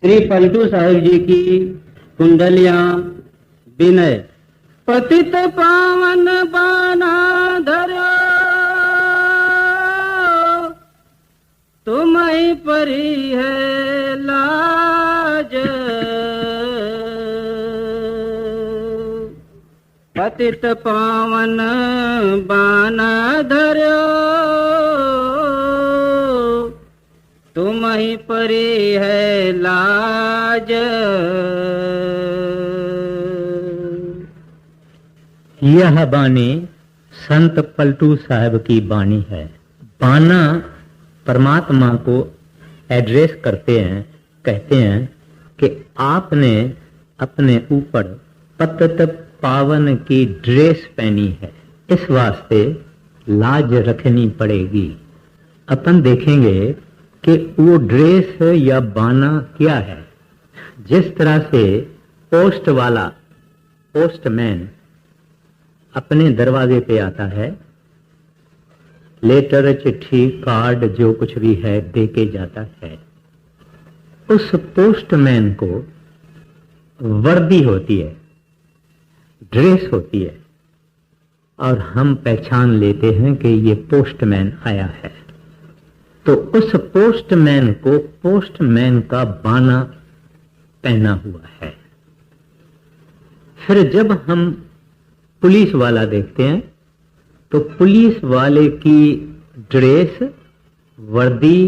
श्री पलटू साहिब जी की कुंडलियां विनय। पतित पावन बाना धरो तुम ही परी है लाज। पतित पावन बाना धरो तुम ही परी है लाज। यह बानी संत पलटू साहब की बानी है। बाना परमात्मा को एड्रेस करते हैं, कहते हैं कि आपने अपने ऊपर पतित पावन की ड्रेस पहनी है, इस वास्ते लाज रखनी पड़ेगी। अपन देखेंगे कि वो ड्रेस या बाना क्या है। जिस तरह से पोस्ट वाला, पोस्टमैन अपने दरवाजे पे आता है, लेटर, चिट्ठी, कार्ड जो कुछ भी है दे के जाता है, उस पोस्टमैन को वर्दी होती है, ड्रेस होती है, और हम पहचान लेते हैं कि ये पोस्टमैन आया है। तो उस पोस्टमैन को पोस्टमैन का बाना पहना हुआ है। फिर जब हम पुलिस वाला देखते हैं तो पुलिस वाले की ड्रेस, वर्दी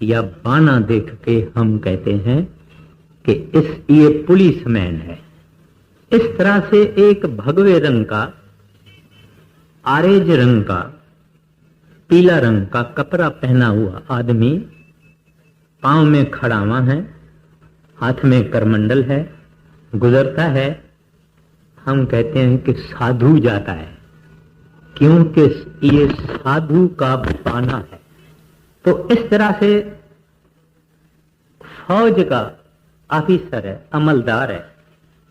या बाना देख के हम कहते हैं कि ये पुलिसमैन है। इस तरह से एक भगवे रंग का, आरेज रंग का, पीला रंग का कपड़ा पहना हुआ आदमी पांव में खड़ावा है, हाथ में करमंडल है, गुजरता है, हम कहते हैं कि साधु जाता है, क्योंकि ये साधु का बाना है। तो इस तरह से फौज का ऑफिसर है, अमलदार है,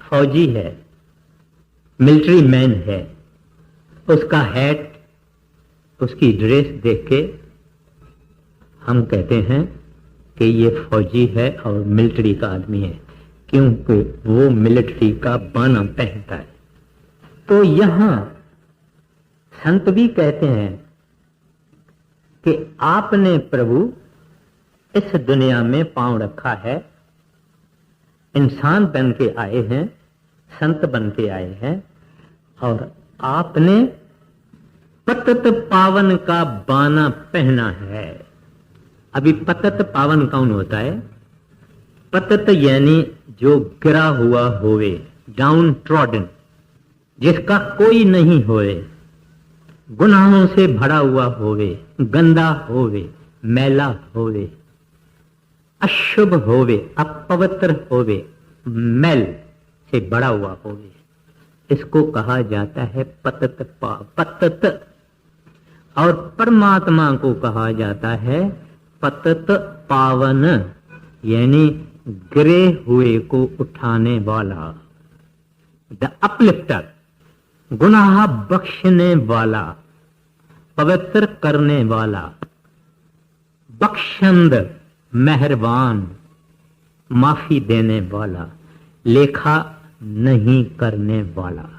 फौजी है, मिलिट्री मैन है, उसका हैट, उसकी ड्रेस देख के हम कहते हैं कि ये फौजी है और मिलिट्री का आदमी है, क्योंकि वो मिलिट्री का बाना पहनता है। तो यहां संत भी कहते हैं कि आपने प्रभु इस दुनिया में पांव रखा है, इंसान बन के आए हैं, संत बन के आए हैं, और आपने पतित पावन का बाना पहना है। अभी पतित पावन कौन होता है? पतित यानी जो गिरा हुआ होवे, डाउन ट्रॉडन, जिसका कोई नहीं होवे, गुनाहों से भरा हुआ होवे, गंदा होवे, मैला होवे, अशुभ होवे, अपवित्र होवे, मैल से भरा हुआ होवे, इसको कहा जाता है पतित पतित। और परमात्मा को कहा जाता है पतित पावन, यानी गिरे हुए को उठाने वाला, द अपलिफ्टर, गुनाह बख्शने वाला, पवित्र करने वाला, बख्शंद, मेहरबान, माफी देने वाला, लेखा नहीं करने वाला।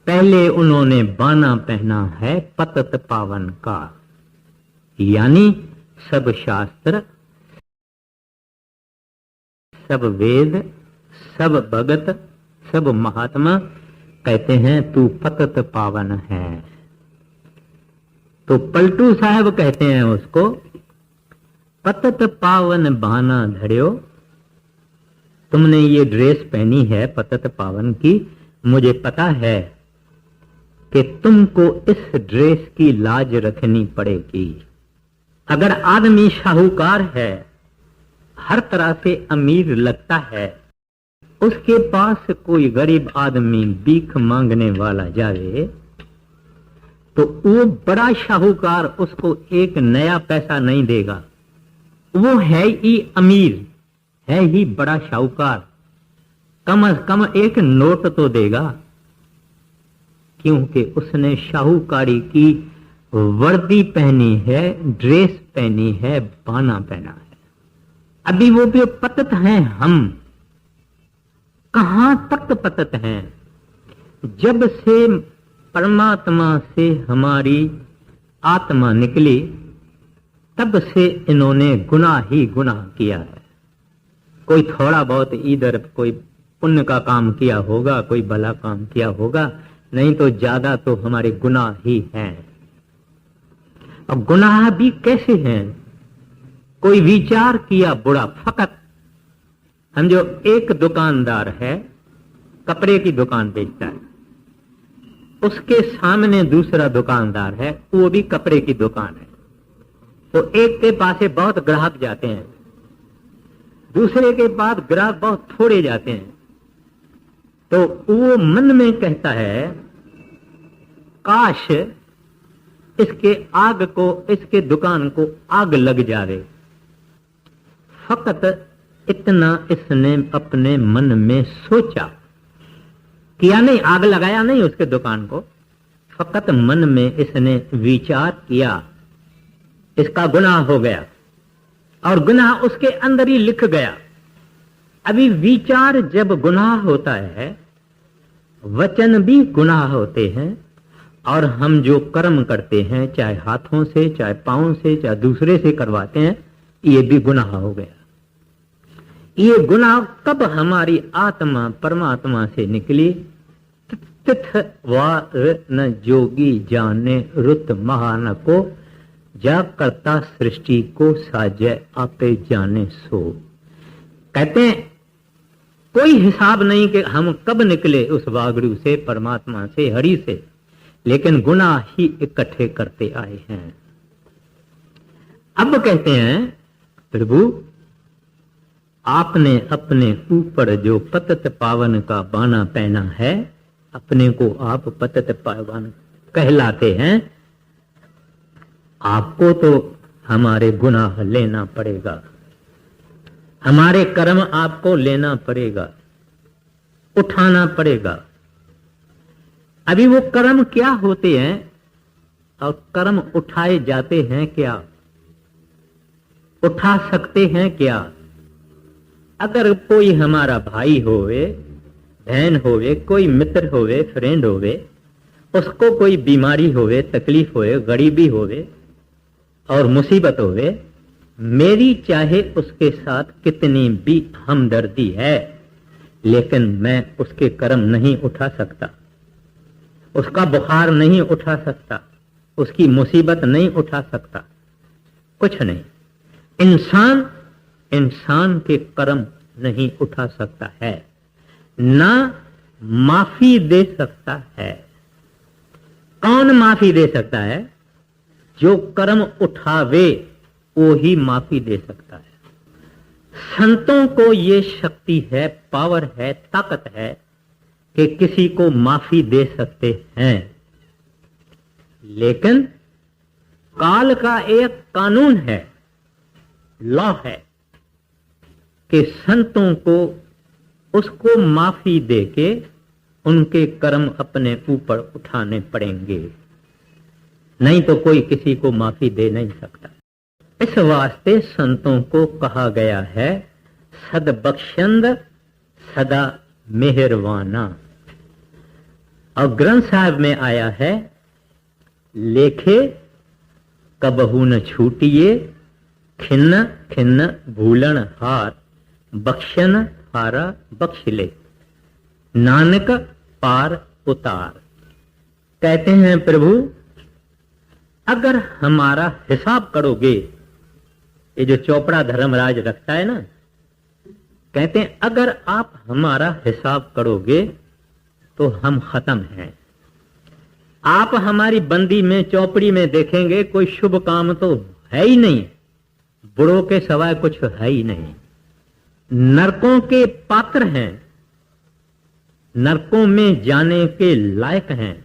पहले उन्होंने बाना पहना है पतित पावन का, यानी सब शास्त्र, सब वेद, सब भगत, सब महात्मा कहते हैं तू पतित पावन है। तो पलटू साहब कहते हैं उसको, पतित पावन बाना धड़ियो, तुमने ये ड्रेस पहनी है पतित पावन की, मुझे पता है कि तुमको इस ड्रेस की लाज रखनी पड़ेगी। अगर आदमी शाहूकार है, हर तरह से अमीर लगता है, उसके पास कोई गरीब आदमी भीख मांगने वाला जावे तो वो बड़ा शाहूकार उसको एक नया पैसा नहीं देगा। वो है ही अमीर, है ही बड़ा शाहूकार, कम से कम एक नोट तो देगा, क्योंकि उसने शाहूकारी की वर्दी पहनी है, ड्रेस पहनी है, बाना पहना है। अभी वो भी पतित हैं, हम कहां तक पतित हैं? जब से परमात्मा से हमारी आत्मा निकली तब से इन्होंने गुनाह ही गुनाह किया है। कोई थोड़ा बहुत इधर कोई पुण्य का काम किया होगा, कोई भला काम किया होगा, नहीं तो ज्यादा तो हमारे गुनाह ही हैं। और गुनाह भी कैसे हैं? कोई विचार किया बुरा, फकत हम जो एक दुकानदार है, कपड़े की दुकान बेचता है, उसके सामने दूसरा दुकानदार है, वो भी कपड़े की दुकान है, तो एक के पास बहुत ग्राहक जाते हैं, दूसरे के पास ग्राहक बहुत थोड़े जाते हैं, तो वो मन में कहता है काश इसके आग को, इसके दुकान को आग लग जावे। फकत इतना इसने अपने मन में सोचा, किया नहीं, आग लगाया नहीं उसके दुकान को, फकत मन में इसने विचार किया, इसका गुनाह हो गया और गुनाह उसके अंदर ही लिख गया। अभी विचार जब गुनाह होता है, वचन भी गुनाह होते हैं, और हम जो कर्म करते हैं, चाहे हाथों से, चाहे पांवों से, चाहे दूसरे से करवाते हैं, ये भी गुनाह हो गया। ये गुनाह कब हमारी आत्मा परमात्मा से निकली? तिथ वार न जोगी जाने रुत महान को, जा करता सृष्टि को साजे आपे जाने सो। कहते हैं कोई हिसाब नहीं कि हम कब निकले उस वागड़ू से, परमात्मा से, हरि से, लेकिन गुनाह ही इकट्ठे करते आए हैं। अब कहते हैं प्रभु आपने अपने ऊपर जो पतित पावन का बाना पहना है, अपने को आप पतित पावन कहलाते हैं, आपको तो हमारे गुनाह लेना पड़ेगा, हमारे कर्म आपको लेना पड़ेगा, उठाना पड़ेगा। अभी वो कर्म क्या होते हैं और कर्म उठाए जाते हैं क्या? उठा सकते हैं क्या? अगर कोई हमारा भाई होवे, बहन होवे, कोई मित्र होवे, फ्रेंड होवे, उसको कोई बीमारी होवे, तकलीफ होवे, गरीबी होवे और मुसीबत होवे, मेरी चाहे उसके साथ कितनी भी हमदर्दी है, लेकिन मैं उसके कर्म नहीं उठा सकता, उसका बुखार नहीं उठा सकता, उसकी मुसीबत नहीं उठा सकता, कुछ नहीं। इंसान के कर्म नहीं उठा सकता है, ना माफी दे सकता है। कौन माफी दे सकता है? जो कर्म उठावे वो ही माफी दे सकता है। संतों को ये शक्ति है, पावर है, ताकत है कि किसी को माफी दे सकते हैं, लेकिन काल का एक कानून है, लॉ है कि संतों को उसको माफी देके उनके कर्म अपने ऊपर उठाने पड़ेंगे, नहीं तो कोई किसी को माफी दे नहीं सकता। इस वास्ते संतों को कहा गया है सदबख्शंद सदा मेहरवाना। और ग्रंथ साहब में आया है लेखे कबहू न छूटिए, खिन्न खिन्न भूलन हार, बख्शन हारा बख्श ले, नानक पार उतार। कहते हैं प्रभु अगर हमारा हिसाब करोगे, ये जो चोपड़ा धर्मराज रखता है ना, कहते हैं अगर आप हमारा हिसाब करोगे तो हम खत्म हैं। आप हमारी बंदी में, चौपड़ी में देखेंगे कोई शुभ काम तो है ही नहीं, बुढ़ों के सिवाय कुछ है ही नहीं। नरकों के पात्र हैं, नरकों में जाने के लायक हैं,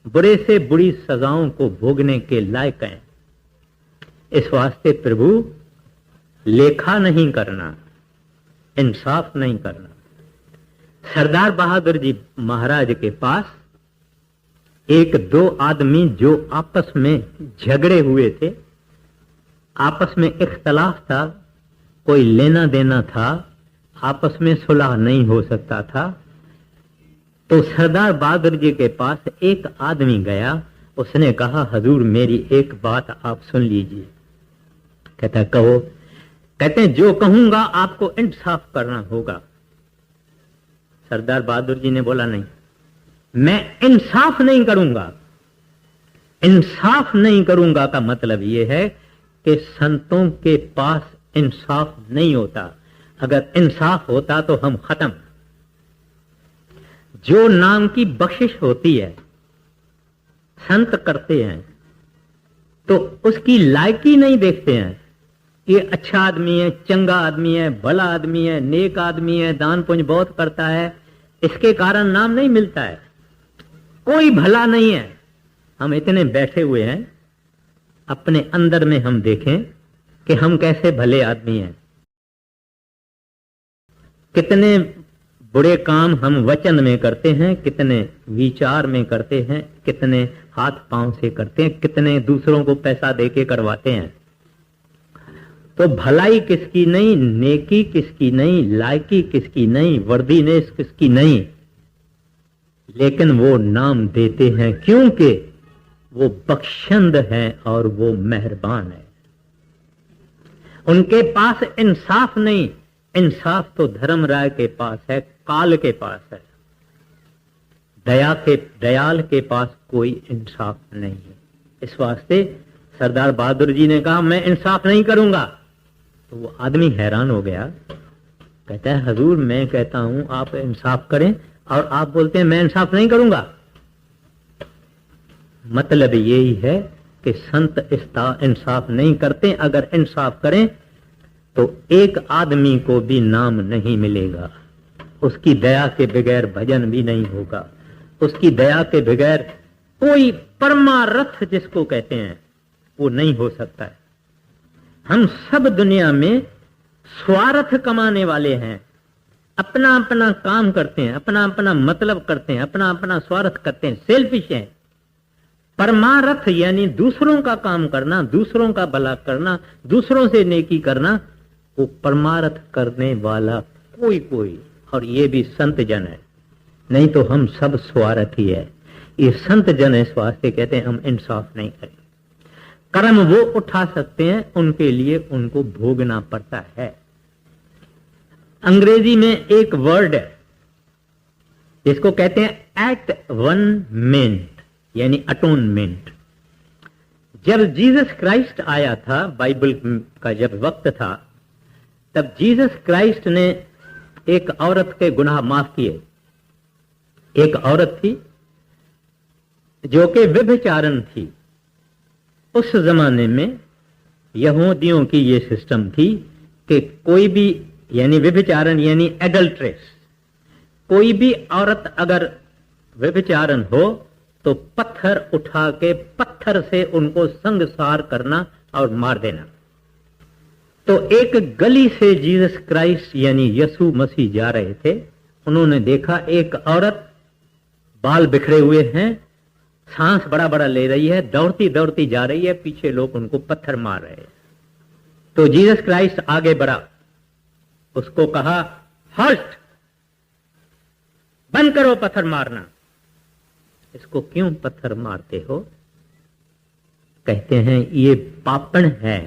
बुरे से बुरी सजाओं को भोगने के लायक हैं। इस वास्ते प्रभु लेखा नहीं करना, इंसाफ नहीं करना। सरदार बहादुर जी महाराज के पास एक दो आदमी जो आपस में झगड़े हुए थे, आपस में इख्तलाफ था, कोई लेना देना था, आपस में सुलह नहीं हो सकता था, तो सरदार बहादुर जी के पास एक आदमी गया। उसने कहा, हजूर मेरी एक बात आप सुन लीजिए। कहता कहो। कहते हैं जो कहूंगा आपको इंसाफ करना होगा। सरदार बहादुर जी ने बोला, नहीं, मैं इंसाफ नहीं करूंगा। इंसाफ नहीं करूंगा का मतलब यह है कि संतों के पास इंसाफ नहीं होता। अगर इंसाफ होता तो हम खत्म। जो नाम की बख्शिश होती है, संत करते हैं, तो उसकी लायकी नहीं देखते हैं। ये अच्छा आदमी है, चंगा आदमी है, भला आदमी है, नेक आदमी है, दान पुण्य बहुत करता है, इसके कारण नाम नहीं मिलता है। कोई भला नहीं है। हम इतने बैठे हुए हैं, अपने अंदर में हम देखें कि हम कैसे भले आदमी हैं। कितने बुरे काम हम वचन में करते हैं, कितने विचार में करते हैं, कितने हाथ पांव से करते हैं, कितने दूसरों को पैसा देके करवाते हैं। तो भलाई किसकी नहीं, नेकी किसकी नहीं, लायकी किसकी नहीं, वर्दीनेस किसकी नहीं, लेकिन वो नाम देते हैं क्योंकि वो बख्शंद है और वो मेहरबान है। उनके पास इंसाफ नहीं। इंसाफ तो धर्मराय के पास है, काल के पास है। दयाल के पास कोई इंसाफ नहीं है। इस वास्ते सरदार बहादुर जी ने कहा, मैं इंसाफ नहीं करूंगा। तो वो आदमी हैरान हो गया। कहता है, हजूर मैं कहता हूं आप इंसाफ करें और आप बोलते हैं मैं इंसाफ नहीं करूंगा। मतलब यही है कि संत इंसाफ नहीं करते। अगर इंसाफ करें तो एक आदमी को भी नाम नहीं मिलेगा। उसकी दया के बगैर भजन भी नहीं होगा। उसकी दया के बगैर कोई परमार्थ जिसको कहते हैं वो नहीं हो सकता है। हम सब दुनिया में स्वार्थ कमाने वाले हैं। अपना अपना काम करते हैं, अपना अपना मतलब करते हैं, अपना अपना स्वार्थ करते हैं, सेल्फिश हैं। परमार्थ यानी दूसरों का काम करना, दूसरों का भला करना, दूसरों से नेकी करना, वो परमार्थ करने वाला कोई और ये भी संत जन है। नहीं तो हम सब स्वार्थी है। ये संत जन इस वास्ते कहते हैं हम इंसाफ नहीं करें। कर्म वो उठा सकते हैं, उनके लिए उनको भोगना पड़ता है। अंग्रेजी में एक वर्ड है जिसको कहते हैं एट वन मेंट, यानी अटोनमेंट। जब जीसस क्राइस्ट आया था, बाइबल का जब वक्त था, तब जीसस क्राइस्ट ने एक औरत के गुनाह माफ किए। एक औरत थी जो कि व्यभिचारण थी। उस जमाने में यहूदियों की ये सिस्टम थी कि कोई भी, यानी व्यभिचारण यानी एडल्ट्रेस, कोई भी औरत अगर व्यभिचारण हो तो पत्थर उठा के पत्थर से उनको संगसार करना और मार देना। तो एक गली से जीसस क्राइस्ट यानी यीशु मसीह जा रहे थे। उन्होंने देखा एक औरत, बाल बिखरे हुए हैं, सांस बड़ा बड़ा ले रही है, दौड़ती दौड़ती जा रही है, पीछे लोग उनको पत्थर मार रहे हैं। तो जीसस क्राइस्ट आगे बढ़ा, उसको कहा, हॉल्ट, बंद करो पत्थर मारना। इसको क्यों पत्थर मारते हो? कहते हैं ये पापण है,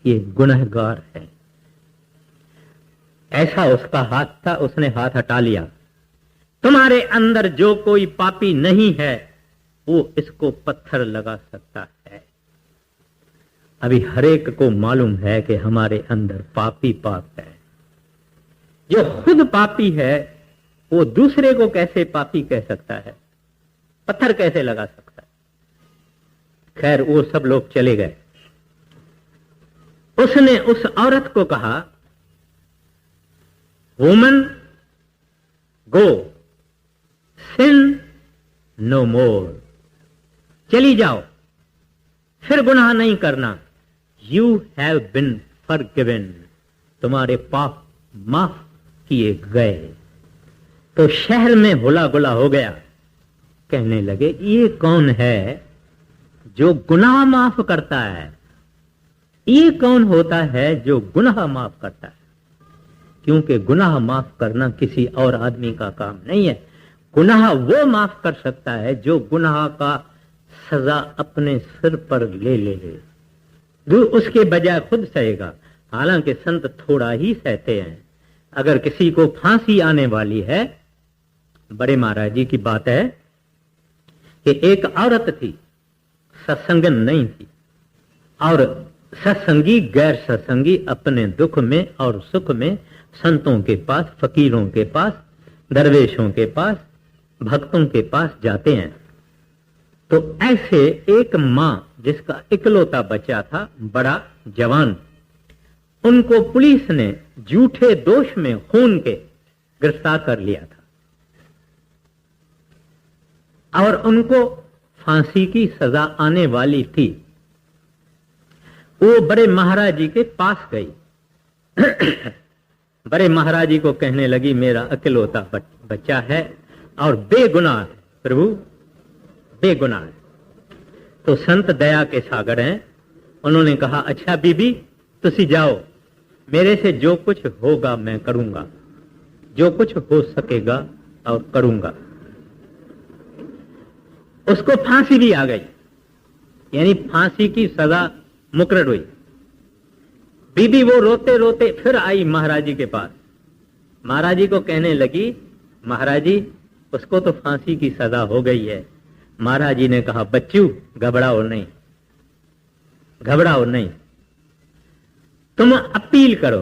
ये गुनहगार है। ऐसा उसका हाथ था, उसने हाथ हटा लिया। तुम्हारे अंदर जो कोई पापी नहीं है वो इसको पत्थर लगा सकता है। अभी हरेक को मालूम है कि हमारे अंदर पापी पाप है। जो खुद पापी है वो दूसरे को कैसे पापी कह सकता है? पत्थर कैसे लगा सकता है? खैर वो सब लोग चले गए। उसने उस औरत को कहा, वुमन गो, सिन नो मोर, चली जाओ, फिर गुनाह नहीं करना। यू हैव बिन फॉरगिवन, तुम्हारे पाप माफ किए गए। तो शहर में हुला गुला हो गया। कहने लगे ये कौन है जो गुनाह माफ करता है? ये कौन होता है जो गुनाह माफ करता है? क्योंकि गुनाह माफ करना किसी और आदमी का काम नहीं है। गुनाह वो माफ कर सकता है जो गुनाह का सजा अपने सिर पर ले जो उसके बजाय खुद सहेगा। हालांकि संत थोड़ा ही सहते हैं। अगर किसी को फांसी आने वाली है, बड़े महाराज जी की बात है कि एक औरत थी, सत्संगन नहीं थी, और सत्संगी गैर सत्संगी अपने दुख में और सुख में संतों के पास, फकीरों के पास, दरवेशों के पास, भक्तों के पास जाते हैं। तो ऐसे एक मां जिसका इकलौता बच्चा था, बड़ा जवान, उनको पुलिस ने झूठे दोष में खून के गिरफ्तार कर लिया था और उनको फांसी की सजा आने वाली थी। वो बड़े महाराज जी के पास गई। बड़े महाराज जी को कहने लगी, मेरा अकेलौता बच्चा है और बेगुनाह है प्रभु, बेगुनाह है। तो संत दया के सागर हैं। उन्होंने कहा, अच्छा बीबी तुसी जाओ, मेरे से जो कुछ होगा मैं करूंगा, जो कुछ हो सकेगा और करूंगा। उसको फांसी भी आ गई, यानी फांसी की सजा मुकर्रर हुई। बीबी वो रोते रोते फिर आई महाराज जी के पास। महाराज जी को कहने लगी, महाराज जी उसको तो फांसी की सजा हो गई है। महाराज जी ने कहा, बच्चू घबराओ नहीं, घबराओ नहीं, तुम अपील करो।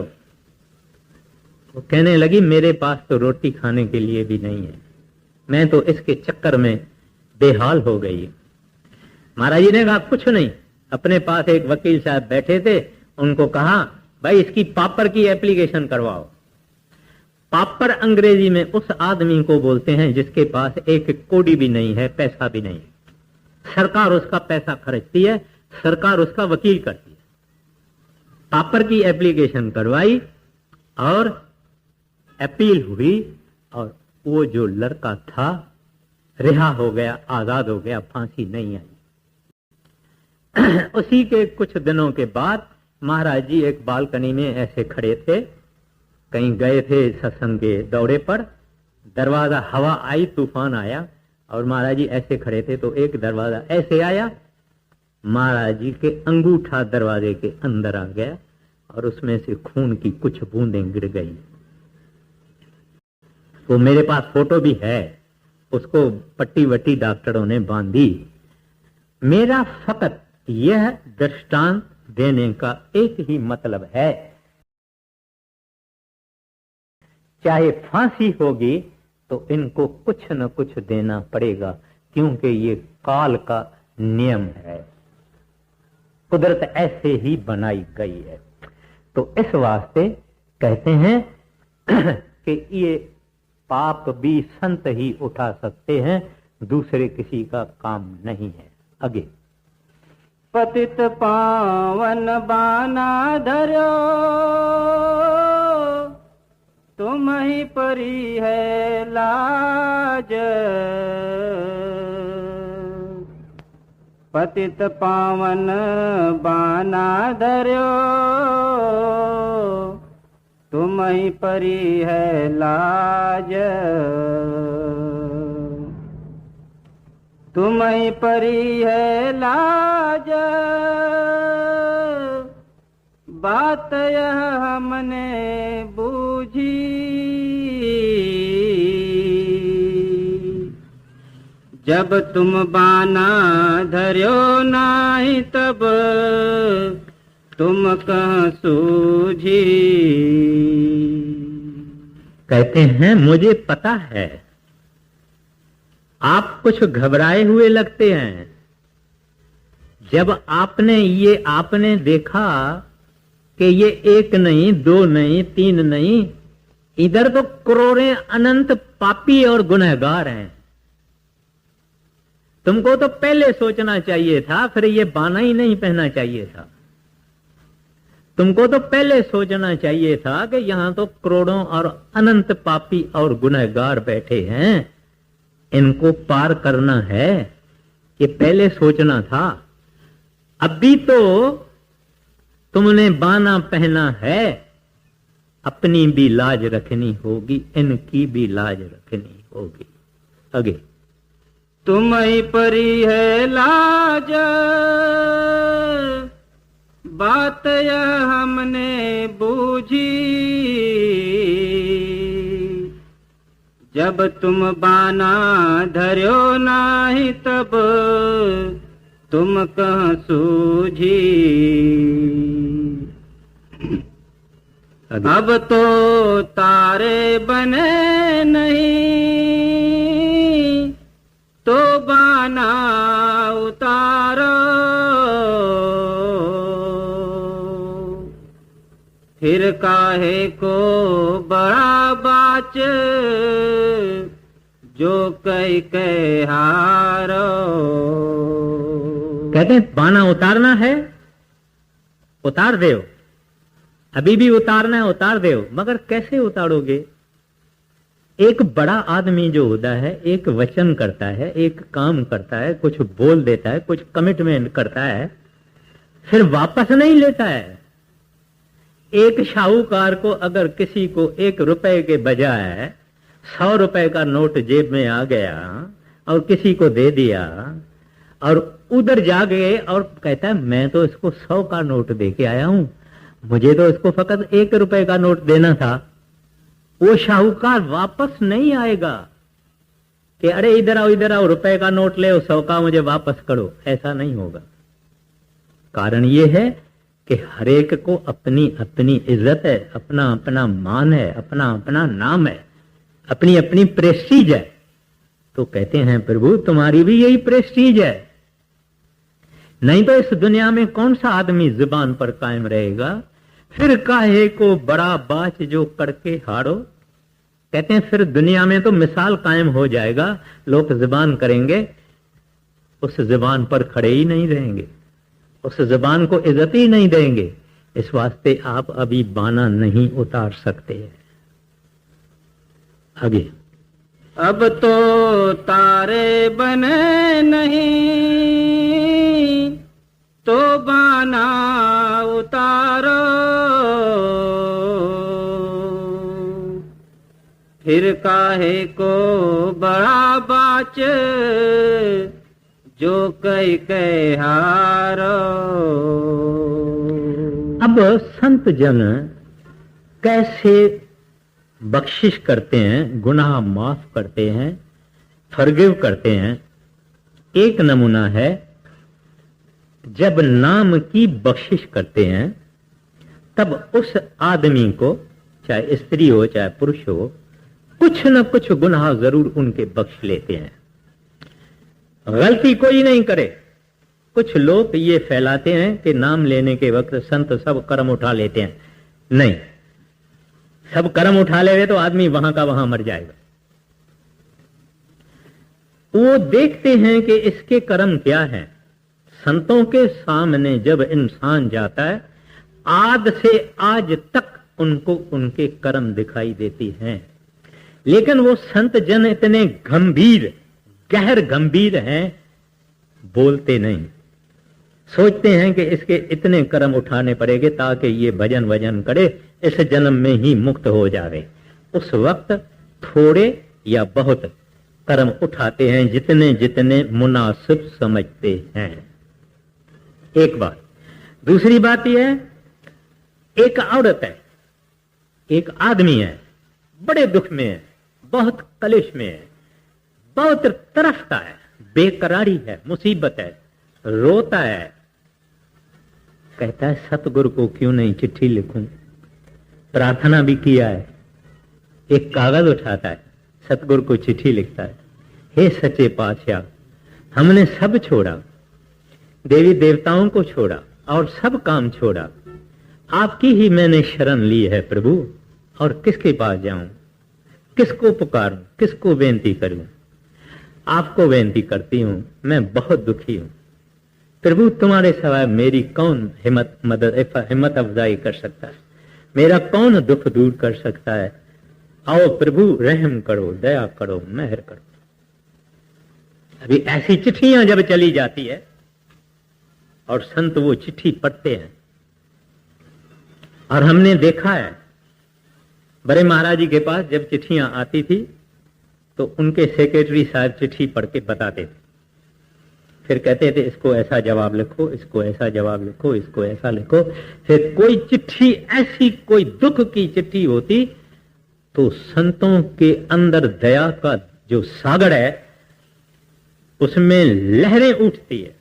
वो कहने लगी, मेरे पास तो रोटी खाने के लिए भी नहीं है, मैं तो इसके चक्कर में बेहाल हो गई। महाराज जी ने कहा, कुछ नहीं। अपने पास एक वकील साहब बैठे थे, उनको कहा, भाई इसकी पापर की एप्लीकेशन करवाओ। पापर अंग्रेजी में उस आदमी को बोलते हैं जिसके पास एक कौड़ी भी नहीं है, पैसा भी नहीं। सरकार उसका पैसा खर्चती है, सरकार उसका वकील करती है। पापर की एप्लीकेशन करवाई और अपील हुई और वो जो लड़का था रिहा हो गया, आजाद हो गया, फांसी नहीं आई। उसी के कुछ दिनों के बाद महाराज जी एक बालकनी में ऐसे खड़े थे, कहीं गए थे सत्संग के दौरे पर। दरवाजा, हवा आई, तूफान आया और महाराज जी ऐसे खड़े थे तो एक दरवाजा ऐसे आया, महाराज जी के अंगूठा दरवाजे के अंदर आ गया और उसमें से खून की कुछ बूंदें गिर गई। वो मेरे पास फोटो भी है, उसको पट्टी वट्टी डॉक्टरों ने बांधी। मेरा फकत यह दृष्टांत देने का एक ही मतलब है, चाहे फांसी होगी तो इनको कुछ न कुछ देना पड़ेगा, क्योंकि ये काल का नियम है, कुदरत ऐसे ही बनाई गई है। तो इस वास्ते कहते हैं कि ये पाप भी संत ही उठा सकते हैं, दूसरे किसी का काम नहीं है। आगे, पतित पावन बाना धरो, तुम ही परी है लाज। पतित पावन बाना धरो, तुम ही परी है लाज। तुम ही परी है लाज, बात यह हमने बूझी। जब तुम बाना धर्यो नाही, तब तुम कहाँ सूझी। कहते हैं, मुझे पता है आप कुछ घबराए हुए लगते हैं। जब आपने देखा कि ये एक नहीं, दो नहीं, तीन नहीं, इधर तो करोड़ों अनंत पापी और गुनहगार हैं। तुमको तो पहले सोचना चाहिए था, फिर ये बाना ही नहीं पहनना चाहिए था। तुमको तो पहले सोचना चाहिए था कि यहां तो करोड़ों और अनंत पापी और गुनहगार बैठे हैं, इनको पार करना है, ये पहले सोचना था। अभी तो तुमने बाना पहना है, अपनी भी लाज रखनी होगी, इनकी भी लाज रखनी होगी। आगे, तुम ही परी है लाज, बात यह हमने बूझी। जब तुम बाना धर्यो नाही, तब तुम कहाँ सूझी। अब तो तारे बने नहीं, तो बाना उतारो। फिर काहे को बड़ा बाच, जो कई कह हारो। कहते हैं बाना उतारना है, उतार दो, अभी भी उतारना है, उतार दो, मगर कैसे उतारोगे? एक बड़ा आदमी जो होता है, एक वचन करता है, एक काम करता है, कुछ बोल देता है, कुछ कमिटमेंट करता है, फिर वापस नहीं लेता है। एक शाहूकार को अगर किसी को 1 रुपए के बजाय 100 रुपए का नोट जेब में आ गया और किसी को दे दिया, और उधर जा गए और कहता है मैं तो इसको 100 का नोट दे के आया हूं, मुझे तो इसको फकत 1 रुपए का नोट देना था, वो शाहूकार वापस नहीं आएगा कि अरे इधर आओ रुपए का नोट ले, 100 का मुझे वापस करो। ऐसा नहीं होगा। कारण ये है कि हर एक को अपनी अपनी इज्जत है, अपना अपना मान है, अपना अपना नाम है, अपनी अपनी प्रेस्टीज है। तो कहते हैं प्रभु तुम्हारी भी यही प्रेस्टीज है, नहीं तो इस दुनिया में कौन सा आदमी जुबान पर कायम रहेगा। फिर काहे को बड़ा बाच जो करके हारो। कहते हैं फिर दुनिया में तो मिसाल कायम हो जाएगा, लोग जुबान करेंगे, उस जुबान पर खड़े ही नहीं रहेंगे, उस जुबान को इज्जत ही नहीं देंगे। इस वास्ते आप अभी बाना नहीं उतार सकते हैं। आगे, अब तो तारे बने नहीं, तो बाना उतारो। फिर काहे को बड़ा बाच, जो कई कह हारो। अब संत जन कैसे बख्शिश करते हैं, गुनाह माफ करते हैं, फॉरगिव करते हैं। एक नमूना है, जब नाम की बख्शिश करते हैं तब उस आदमी को, चाहे स्त्री हो चाहे पुरुष हो, कुछ न कुछ गुनाह जरूर उनके बख्श लेते हैं। गलती कोई नहीं करे। कुछ लोग ये फैलाते हैं कि नाम लेने के वक्त संत सब कर्म उठा लेते हैं। नहीं, सब कर्म उठा लेवे तो आदमी वहां का वहां मर जाएगा। वो देखते हैं कि इसके कर्म क्या है। संतों के सामने जब इंसान जाता है, आद से आज तक उनको उनके कर्म दिखाई देती हैं, लेकिन वो संत जन इतने गंभीर, गहर गंभीर हैं, बोलते नहीं। सोचते हैं कि इसके इतने कर्म उठाने पड़ेंगे ताकि ये भजन वजन करे, इस जन्म में ही मुक्त हो जावे। उस वक्त थोड़े या बहुत कर्म उठाते हैं, जितने जितने मुनासिब समझते हैं। एक बात। दूसरी बात यह है, एक औरत है, एक आदमी है, बड़े दुख में है, बहुत कलेश में है, बहुत तरसता है, बेकरारी है, मुसीबत है, रोता है। कहता है सतगुरु को क्यों नहीं चिट्ठी लिखूं। प्रार्थना भी किया है, एक कागज उठाता है, सतगुरु को चिट्ठी लिखता है। हे सच्चे पातशाह, हमने सब छोड़ा, देवी देवताओं को छोड़ा और सब काम छोड़ा, आपकी ही मैंने शरण ली है प्रभु, और किसके पास जाऊं, किसको पुकारूं, किसको बेनती करूं। आपको बेनती करती हूं, मैं बहुत दुखी हूं प्रभु, तुम्हारे सिवाय मेरी कौन हिम्मत अफजाई कर सकता है, मेरा कौन दुख दूर कर सकता है। आओ प्रभु, रहम करो, दया करो, मेहर करो। अभी ऐसी चिट्ठियां जब चली जाती है और संत वो चिट्ठी पढ़ते हैं, और हमने देखा है बड़े महाराज जी के पास जब चिट्ठियां आती थी तो उनके सेक्रेटरी साहब चिट्ठी पढ़ के बताते थे, फिर कहते थे इसको ऐसा जवाब लिखो, इसको ऐसा जवाब लिखो, इसको ऐसा लिखो। फिर कोई चिट्ठी ऐसी कोई दुख की चिट्ठी होती तो संतों के अंदर दया का जो सागर है उसमें लहरें उठती है।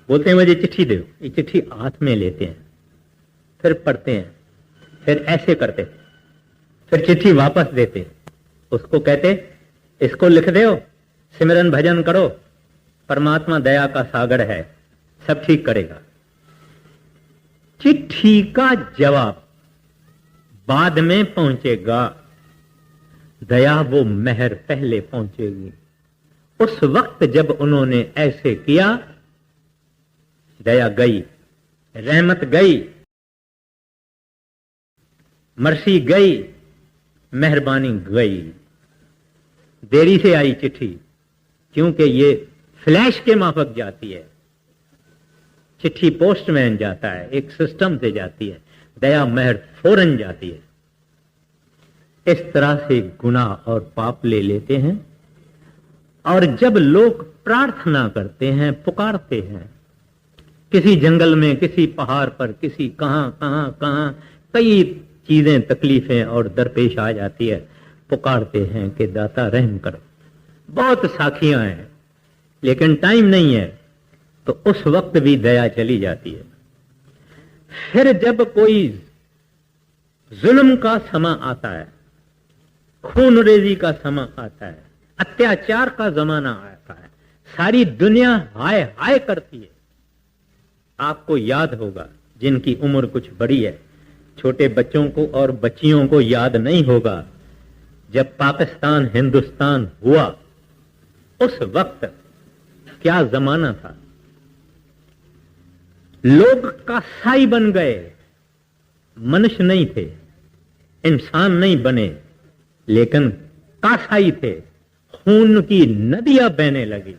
बोलते हैं मुझे चिट्ठी दो, ये चिट्ठी हाथ में लेते हैं, फिर पढ़ते हैं, फिर ऐसे करते, फिर चिट्ठी वापस देते, उसको कहते इसको लिख दो, सिमरन भजन करो, परमात्मा दया का सागर है, सब ठीक करेगा। चिट्ठी का जवाब बाद में पहुंचेगा, दया वो मेहर पहले पहुंचेगी। उस वक्त जब उन्होंने ऐसे किया, दया गई, रहमत गई, मर्सी गई, मेहरबानी गई। देरी से आई चिट्ठी क्योंकि ये फ्लैश के माफक जाती है, चिट्ठी पोस्टमैन जाता है, एक सिस्टम से जाती है, दया मेहर फौरन जाती है। इस तरह से गुनाह और पाप ले लेते हैं। और जब लोग प्रार्थना करते हैं, पुकारते हैं, किसी जंगल में, किसी पहाड़ पर, किसी कहां कई चीजें, तकलीफें और दरपेश आ जाती है, पुकारते हैं कि दाता रहम करो। बहुत साखियां हैं लेकिन टाइम नहीं है, तो उस वक्त भी दया चली जाती है। फिर जब कोई जुल्म का समा आता है, खूनरेजी का समा आता है, अत्याचार का जमाना आता है, सारी दुनिया हाय हाय करती है। आपको याद होगा, जिनकी उम्र कुछ बड़ी है, छोटे बच्चों को और बच्चियों को याद नहीं होगा, जब पाकिस्तान हिंदुस्तान हुआ उस वक्त क्या जमाना था। लोग कसाई बन गए, मनुष्य नहीं थे, इंसान नहीं बने, लेकिन कसाई थे। खून की नदियां बहने लगी,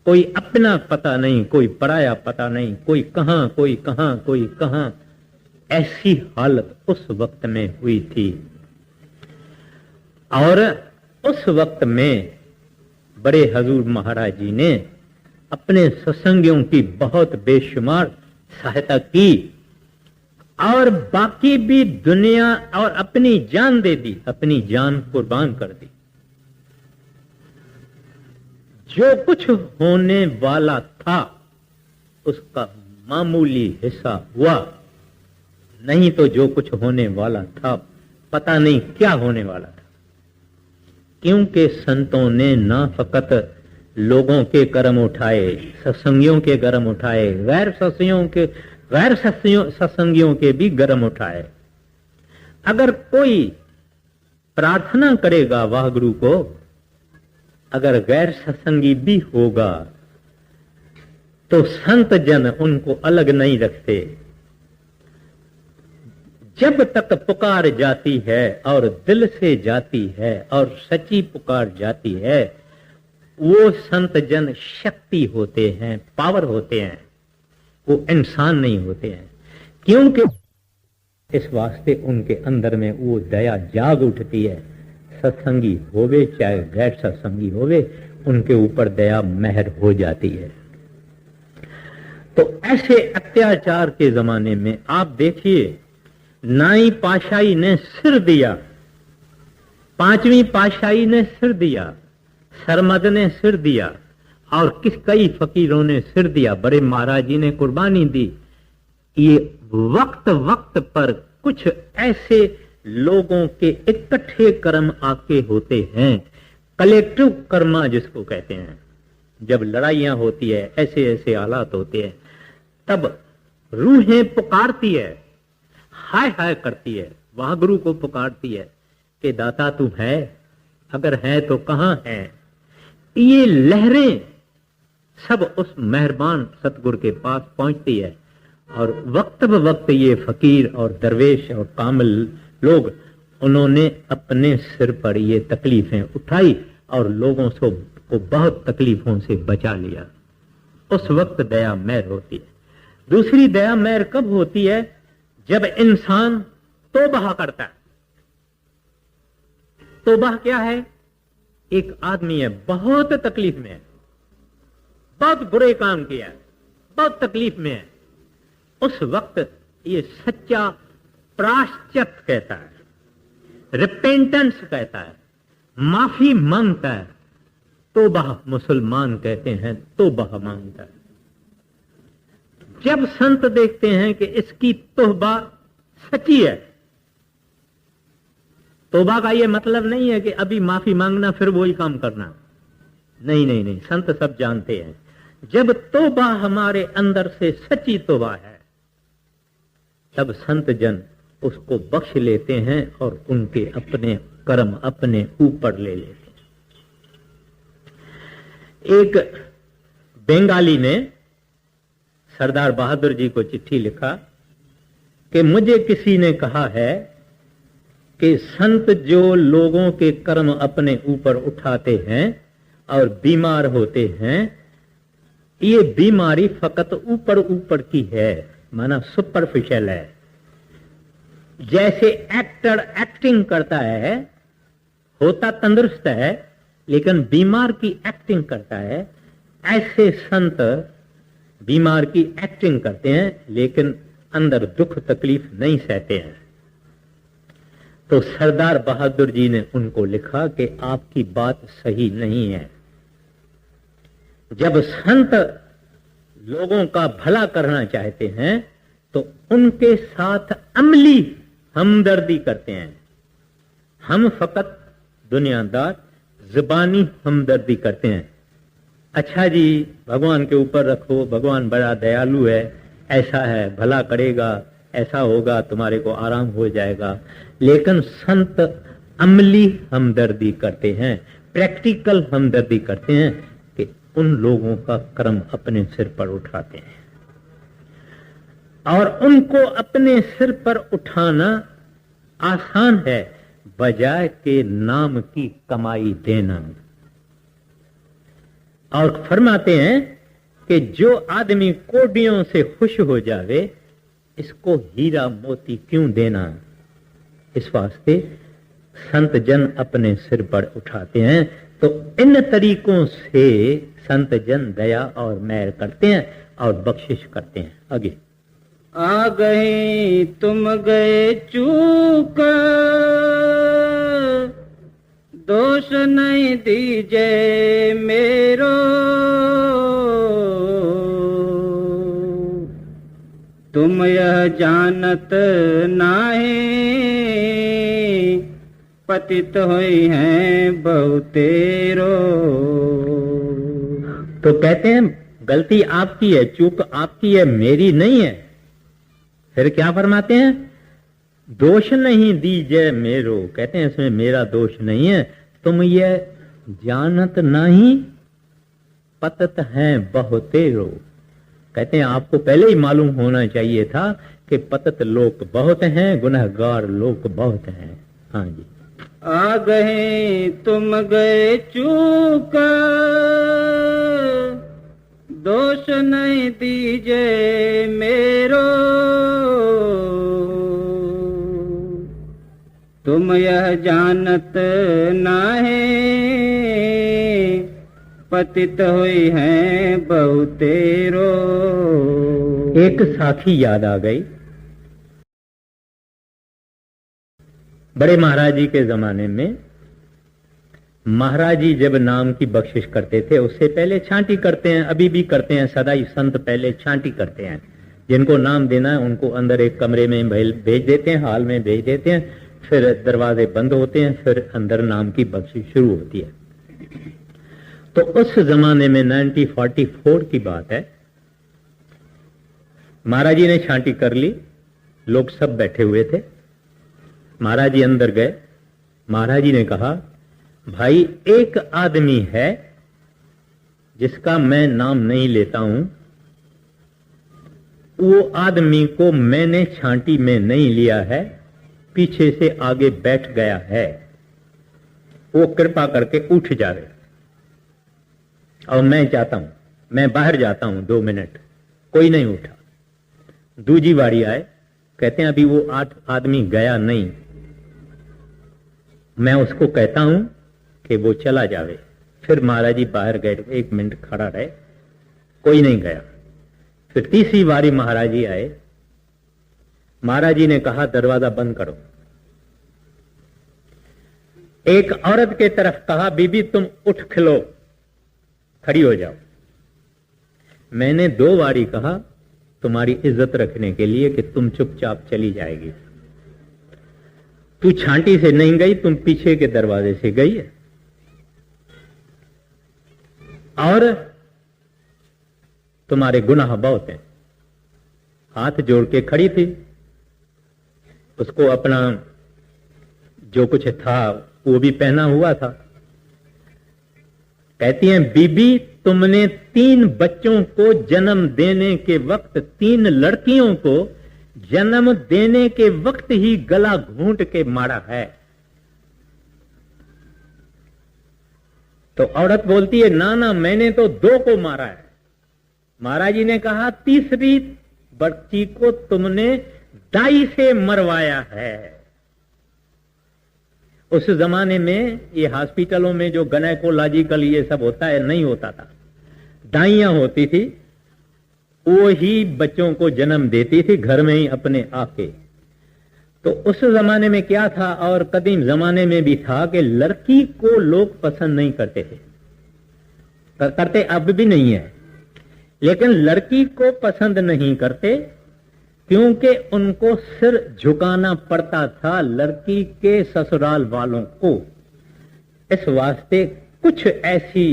कोई अपना पता नहीं, कोई पराया पता नहीं, कोई कहां कोई कहां कोई कहां। ऐसी हालत उस वक्त में हुई थी। और उस वक्त में बड़े हजूर महाराज जी ने अपने सत्संगियों की बहुत बेशुमार सहायता की और बाकी भी दुनिया और अपनी जान दे दी, अपनी जान कुर्बान कर दी। जो कुछ होने वाला था उसका मामूली हिस्सा हुआ, नहीं तो जो कुछ होने वाला था पता नहीं क्या होने वाला था। क्योंकि संतों ने ना फकत लोगों के कर्म उठाए, सत्संगियों के कर्म उठाए, गैर सत्संगियों के भी कर्म उठाए। अगर कोई प्रार्थना करेगा वाहगुरु को, अगर गैर सत्संगी भी होगा तो संत जन उनको अलग नहीं रखते। जब तक पुकार जाती है और दिल से जाती है और सच्ची पुकार जाती है, वो संत जन शक्ति होते हैं, पावर होते हैं, वो इंसान नहीं होते हैं। क्योंकि इस वास्ते उनके अंदर में वो दया जाग उठती है। सत्संगी होवे चाहे गैर सत्संगी होवे, उनके ऊपर दया मेहर हो जाती है। तो ऐसे अत्याचार के जमाने में आप देखिए, नाई पाशाही ने सिर दिया, पांचवी पाशाही ने सिर दिया, सरमद ने सिर दिया और कई फकीरों ने सिर दिया, बड़े महाराज जी ने कुर्बानी दी। ये वक्त वक्त पर कुछ ऐसे लोगों के इकट्ठे कर्म आके होते हैं, कलेक्टिव कर्मा जिसको कहते हैं। जब लड़ाइयां होती है, ऐसे ऐसे हालात होते हैं, तब रूहें पुकारती है, हाय हाय करती है, वाहगुरु को पुकारती है कि दाता तू है, अगर है तो कहां है। ये लहरें सब उस मेहरबान सतगुरु के पास पहुंचती है और वक्त ब वक्त ये फकीर और दरवेश और कामिल लोग, उन्होंने अपने सिर पर ये तकलीफें उठाई और लोगों को बहुत तकलीफों से बचा लिया। उस वक्त दया मेहर होती है। दूसरी दया मेहर कब होती है? जब इंसान तौबा करता है। तौबा क्या है? एक आदमी है, बहुत तकलीफ में है, बहुत बुरे काम किया है, बहुत तकलीफ में है, उस वक्त ये सच्चा प्रायश्चित कहता है, रिपेंटेंस कहता है, माफी मांगता है। तौबा मुसलमान कहते हैं, तौबा मांगता है। जब संत देखते हैं कि इसकी तौबा सच्ची है, तौबा का यह मतलब नहीं है कि अभी माफी मांगना फिर वही काम करना, नहीं नहीं नहीं, संत सब जानते हैं जब तौबा हमारे अंदर से सच्ची तौबा है तब संत जन उसको बख्श लेते हैं और उनके अपने कर्म अपने ऊपर ले लेते हैं। एक बंगाली ने सरदार बहादुर जी को चिट्ठी लिखा कि मुझे किसी ने कहा है कि संत जो लोगों के कर्म अपने ऊपर उठाते हैं और बीमार होते हैं, ये बीमारी फकत ऊपर ऊपर की है, माना सुपरफिशियल है। जैसे एक्टर एक्टिंग करता है, होता तंदुरुस्त है लेकिन बीमार की एक्टिंग करता है, ऐसे संत बीमार की एक्टिंग करते हैं लेकिन अंदर दुख तकलीफ नहीं सहते हैं। तो सरदार बहादुर जी ने उनको लिखा कि आपकी बात सही नहीं है। जब संत लोगों का भला करना चाहते हैं तो उनके साथ अमली हमदर्दी करते हैं। हम फकत दुनियादार जुबानी हमदर्दी करते हैं। अच्छा जी, भगवान के ऊपर रखो, भगवान बड़ा दयालु है, ऐसा है, भला करेगा, ऐसा होगा, तुम्हारे को आराम हो जाएगा। लेकिन संत अमली हमदर्दी करते हैं, प्रैक्टिकल हमदर्दी करते हैं कि उन लोगों का कर्म अपने सिर पर उठाते हैं और उनको अपने सिर पर उठाना आसान है बजाय के नाम की कमाई देना। और फरमाते हैं कि जो आदमी कोडियों से खुश हो जावे, इसको हीरा मोती क्यों देना। इस वास्ते संत जन अपने सिर पर उठाते हैं। तो इन तरीकों से संत जन दया और मेहर करते हैं और बख्शिश करते हैं। आगे आ गए तुम गए चूक, दोष नहीं दीजे मेरो, तुम यह जानत नाहे, पतित हुई हैं बहुतेरो। तो कहते हैं गलती आपकी है, चूक आपकी है, मेरी नहीं है। फिर क्या फरमाते हैं? दोष नहीं दीजे मेरो, कहते हैं इसमें मेरा दोष नहीं है, तुम ये जानत नहीं, पतत हैं बहुतेरो। कहते हैं आपको पहले ही मालूम होना चाहिए था कि पतत लोग बहुत हैं, गुनहगार लोग बहुत हैं। हाँ जी। आ गए तुम गए चूक, दोष नहीं दीजे मेरो, तुम यह जानत नाहे, पतित हुई हैं बहुतेरो। एक साखी याद आ गई। बड़े महाराज जी के जमाने में महाराज जी जब नाम की बख्शिश करते थे, उससे पहले छांटी करते हैं, अभी भी करते हैं, सदा ही संत पहले छांटी करते हैं। जिनको नाम देना है उनको अंदर एक कमरे में भेज देते हैं, हाल में भेज देते हैं, फिर दरवाजे बंद होते हैं, फिर अंदर नाम की बख्शिश शुरू होती है। तो उस जमाने में 1944 की बात है, महाराज जी ने छांटी कर ली, लोग सब बैठे हुए थे। महाराज जी अंदर गए। महाराज जी ने कहा, भाई एक आदमी है जिसका मैं नाम नहीं लेता हूं, वो आदमी को मैंने छांटी में नहीं लिया है, पीछे से आगे बैठ गया है, वो कृपा करके उठ जावे और मैं जाता हूं, मैं बाहर जाता हूं 2 मिनट। कोई नहीं उठा। दूजी बारी आए, कहते हैं अभी वो 8 आदमी गया नहीं, मैं उसको कहता हूं कि वो चला जावे। फिर महाराज जी बाहर गए, 1 मिनट खड़ा रहे, कोई नहीं गया। फिर तीसरी बारी महाराज जी आए, महाराज जी ने कहा दरवाजा बंद करो। एक औरत के तरफ कहा बीबी तुम उठ खिलो, खड़ी हो जाओ। मैंने 2 बारी कहा तुम्हारी इज्जत रखने के लिए कि तुम चुपचाप चली जाएगी। तू छांटी से नहीं गई, तुम पीछे के दरवाजे से गई है। और तुम्हारे गुनाह बहुत हैं। हाथ जोड़ के खड़ी थी, उसको अपना जो कुछ था वो भी पहना हुआ था। कहती हैं बीबी तुमने 3 बच्चों को जन्म देने के वक्त, 3 लड़कियों को जन्म देने के वक्त ही गला घूंट के मारा है। तो औरत बोलती है ना ना मैंने तो 2 को मारा है। महाराज जी ने कहा तीसरी बच्ची को तुमने दाई से मरवाया है। उस जमाने में ये हॉस्पिटलों में जो गायनेकोलॉजिकल ये सब होता है नहीं होता था, दाइयां होती थी, वो ही बच्चों को जन्म देती थी घर में ही अपने आके। तो उस जमाने में क्या था, और कदीम जमाने में भी था, कि लड़की को लोग पसंद नहीं करते थे, करते अब भी नहीं है, लेकिन लड़की को पसंद नहीं करते क्योंकि उनको सिर झुकाना पड़ता था लड़की के ससुराल वालों को। इस वास्ते कुछ ऐसी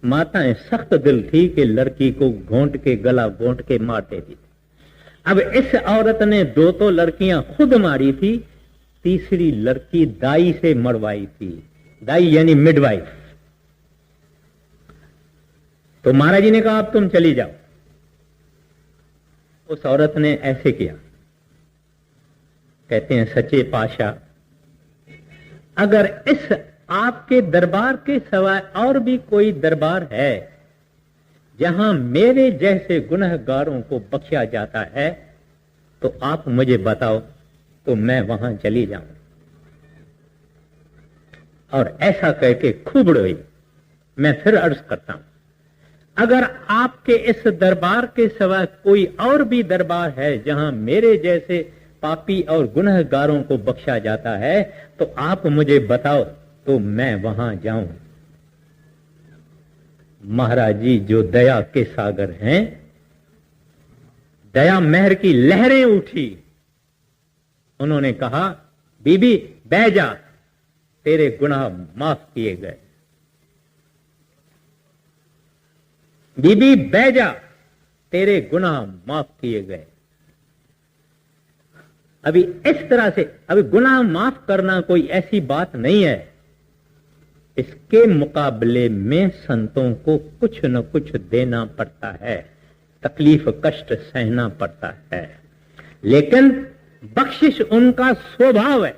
माताएं सख्त दिल थी कि लड़की को घोंट के गला घोंट के मार देती थी। अब इस औरत ने 2 तो लड़कियां खुद मारी थी, तीसरी लड़की दाई से मरवाई थी। दाई यानी मिडवाइफ। तो महाराज जी ने कहा अब तुम चली जाओ। उस औरत ने ऐसे किया। कहते हैं सच्चे पातशाह, अगर इस आपके दरबार के सिवाय और भी कोई दरबार है जहां मेरे जैसे गुनहगारों को बख्शा जाता है तो आप मुझे बताओ, तो मैं वहां चली जाऊं। और ऐसा कहके खूब रोई। मैं फिर अर्ज करता हूं, अगर आपके इस दरबार के सिवा कोई और भी दरबार है जहां मेरे जैसे पापी और गुनहगारों को बख्शा जाता है तो आप मुझे बताओ, तो मैं वहां जाऊं। महाराज जी जो दया के सागर हैं, दया मेहर की लहरें उठी। उन्होंने कहा बीबी बह जा, तेरे गुनाह माफ किए गए। बीबी बह जा, तेरे गुनाह माफ किए गए। अभी इस तरह से, अभी गुनाह माफ करना कोई ऐसी बात नहीं है, इसके मुकाबले में संतों को कुछ न कुछ देना पड़ता है, तकलीफ कष्ट सहना पड़ता है, लेकिन बख्शिश उनका स्वभाव है,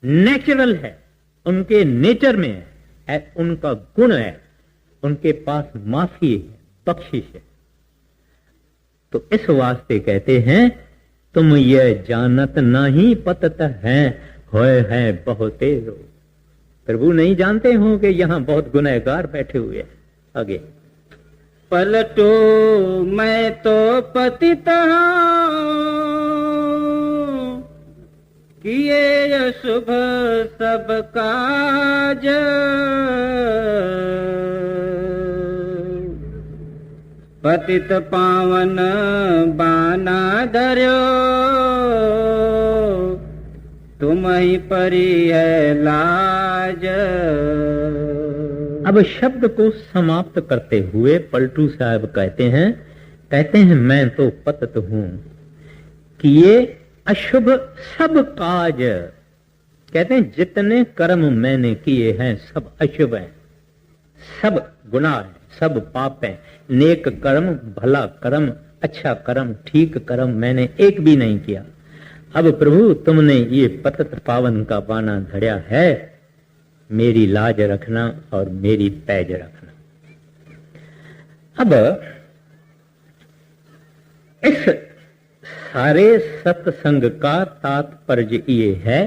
नेचुरल है, उनके नेचर में है, उनका गुण है, उनके पास माफी है, बख्शिश है। तो इस वास्ते कहते हैं तुम ये जानत नहीं पतत हैं, होए हैं बहुतेरो। प्रभु नहीं जानते हो कि यहां बहुत गुनहगार बैठे हुए हैं। आगे पलटो मैं तो पतित हूं, किए अशुभ सब काज, पतित पावन बाना धर्यो, तुम ही परी है लाज। अब शब्द को समाप्त करते हुए पलटू साहब कहते हैं मैं तो पतित हूं, किए अशुभ सब काज। कहते हैं जितने कर्म मैंने किए हैं सब अशुभ हैं, सब गुनाह है, सब पाप है। नेक कर्म, भला कर्म, अच्छा कर्म, ठीक कर्म मैंने एक भी नहीं किया। अब प्रभु तुमने ये पतित पावन का बाना धड़ा है, मेरी लाज रखना और मेरी पैज रखना। अब इस सारे सत्संग का तात्पर्य ये है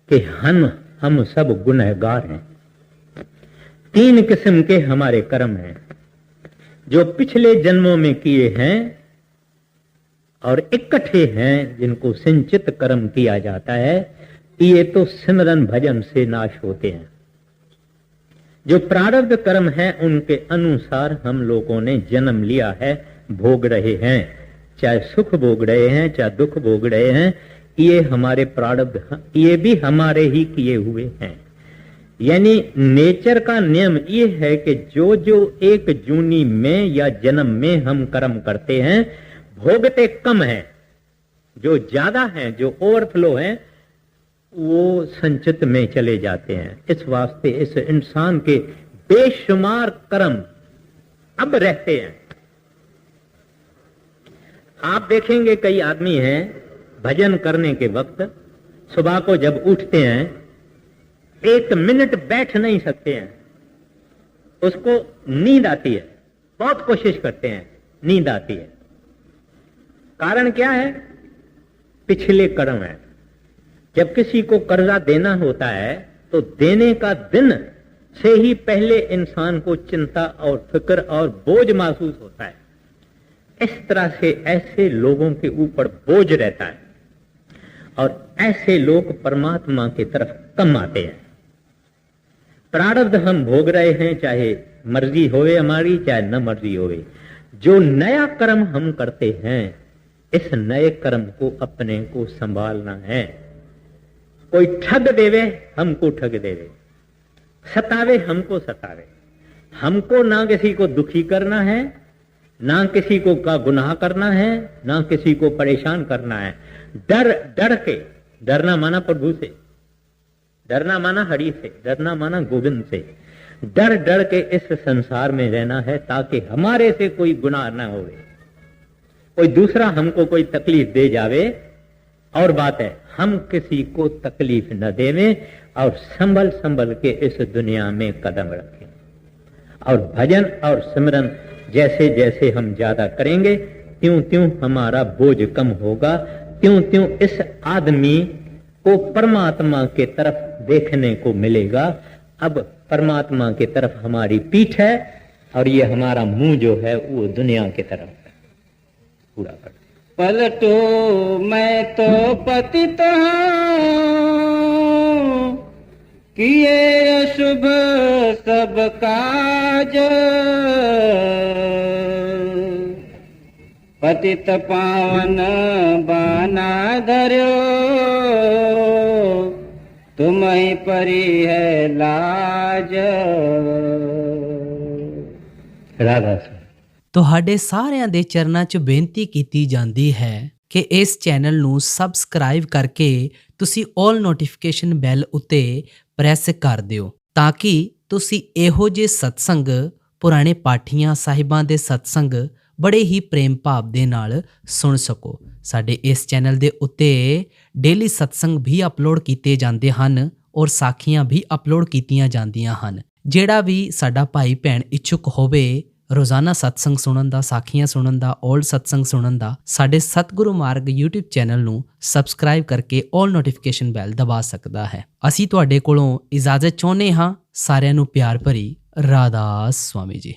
कि हम सब गुनहगार हैं। 3 किस्म के हमारे कर्म हैं जो पिछले जन्मों में किए हैं और इकट्ठे हैं जिनको संचित कर्म किया जाता है। ये तो सिमरन भजन से नाश होते हैं। जो प्रारब्ध कर्म है उनके अनुसार हम लोगों ने जन्म लिया है, भोग रहे हैं, चाहे सुख भोग रहे हैं चाहे दुख भोग रहे हैं। ये हमारे प्रारब्ध, ये भी हमारे ही किए हुए हैं। यानी नेचर का नियम ये है कि जो जो एक जूनी में या जन्म में हम कर्म करते हैं भोगते कम हैं, जो ज्यादा हैं, जो ओवरफ्लो हैं, वो संचित में चले जाते हैं। इस वास्ते इस इंसान के बेशुमार कर्म अब रहते हैं। आप देखेंगे कई आदमी हैं भजन करने के वक्त सुबह को जब उठते हैं 1 मिनट बैठ नहीं सकते हैं, उसको नींद आती है, बहुत कोशिश करते हैं, नींद आती है। कारण क्या है? पिछले कर्म है। जब किसी को कर्जा देना होता है तो देने का दिन से ही पहले इंसान को चिंता और फिक्र और बोझ महसूस होता है। इस तरह से ऐसे लोगों के ऊपर बोझ रहता है और ऐसे लोग परमात्मा की तरफ कम आते हैं। प्रारब्ध हम भोग रहे हैं, चाहे मर्जी होवे हमारी चाहे न मर्जी होवे। जो नया कर्म हम करते हैं इस नए कर्म को अपने को संभालना है। कोई ठग देवे हमको ठग देवे, सतावे हमको सतावे, हमको ना किसी को दुखी करना है, ना किसी को का गुनाह करना है, ना किसी को परेशान करना है। डर के, डरना माना प्रभु से, डरना माना हरि से, डरना माना गोविंद से। डर के इस संसार में रहना है ताकि हमारे से कोई गुनाह ना होवे, कोई दूसरा हमको कोई तकलीफ दे जावे। और बात है हम किसी को तकलीफ न देवें और संभल के इस दुनिया में कदम रखें। और भजन और सिमरन जैसे जैसे हम ज्यादा करेंगे त्यों त्यों हमारा बोझ कम होगा, त्यों त्यों इस आदमी को परमात्मा के तरफ देखने को मिलेगा। अब परमात्मा की तरफ हमारी पीठ है और ये हमारा मुंह जो है वो दुनिया की तरफ है। पूरा कर पलटो मैं तो पतित हूँ, किए अशुभ सब काज, पतित पावन बाना धर्यो, तुम्हीं परी है लाज। राधा ਤੁਹਾਡੇ ਸਾਰਿਆਂ ਦੇ ਚਰਨਾਂ 'ਚ ਬੇਨਤੀ ਕੀਤੀ ਜਾਂਦੀ ਹੈ ਕਿ ਇਸ ਚੈਨਲ ਨੂੰ ਸਬਸਕ੍ਰਾਈਬ ਕਰਕੇ ਤੁਸੀਂ ਆਲ ਨੋਟੀਫਿਕੇਸ਼ਨ ਬੈਲ ਉੱਤੇ ਪ੍ਰੈਸ ਕਰ ਦਿਓ ਤਾਂ ਕਿ ਤੁਸੀਂ ਇਹੋ ਜਿਹੇ ਸਤਸੰਗ, ਪੁਰਾਣੇ ਪਾਠੀਆਂ ਸਾਹਿਬਾਂ ਦੇ ਸਤਸੰਗ ਬੜੇ ਹੀ ਪ੍ਰੇਮ ਭਾਵ ਦੇ ਨਾਲ ਸੁਣ ਸਕੋ। ਸਾਡੇ ਇਸ ਚੈਨਲ ਦੇ ਉੱਤੇ ਡੇਲੀ ਸਤਸੰਗ ਵੀ ਅਪਲੋਡ ਕੀਤੇ ਜਾਂਦੇ ਹਨ ਔਰ ਸਾਖੀਆਂ ਵੀ ਅਪਲੋਡ ਕੀਤੀਆਂ ਜਾਂਦੀਆਂ ਹਨ। ਜਿਹੜਾ ਵੀ ਸਾਡਾ ਭਾਈ ਭੈਣ ਇੱਛੁਕ ਹੋਵੇ ਰੋਜ਼ਾਨਾ ਸਤਸੰਗ ਸੁਣਨ ਦਾ, ਸਾਖੀਆਂ ਸੁਣਨ ਦਾ, ਓਲਡ ਸਤਸੰਗ ਸੁਣਨ ਦਾ, ਸਾਡੇ ਸਤਿਗੁਰੂ ਮਾਰਗ YouTube ਚੈਨਲ ਨੂੰ ਸਬਸਕ੍ਰਾਈਬ ਕਰਕੇ ਆਲ ਨੋਟੀਫਿਕੇਸ਼ਨ ਬੈਲ ਦਬਾ ਸਕਦਾ ਹੈ। ਅਸੀਂ ਤੁਹਾਡੇ ਕੋਲੋਂ ਇਜਾਜ਼ਤ ਚਾਹੁੰਦੇ ਹਾਂ। ਸਾਰਿਆਂ ਨੂੰ ਪਿਆਰ ਭਰੀ ਰਾਧਾ ਸੁਆਮੀ ਜੀ।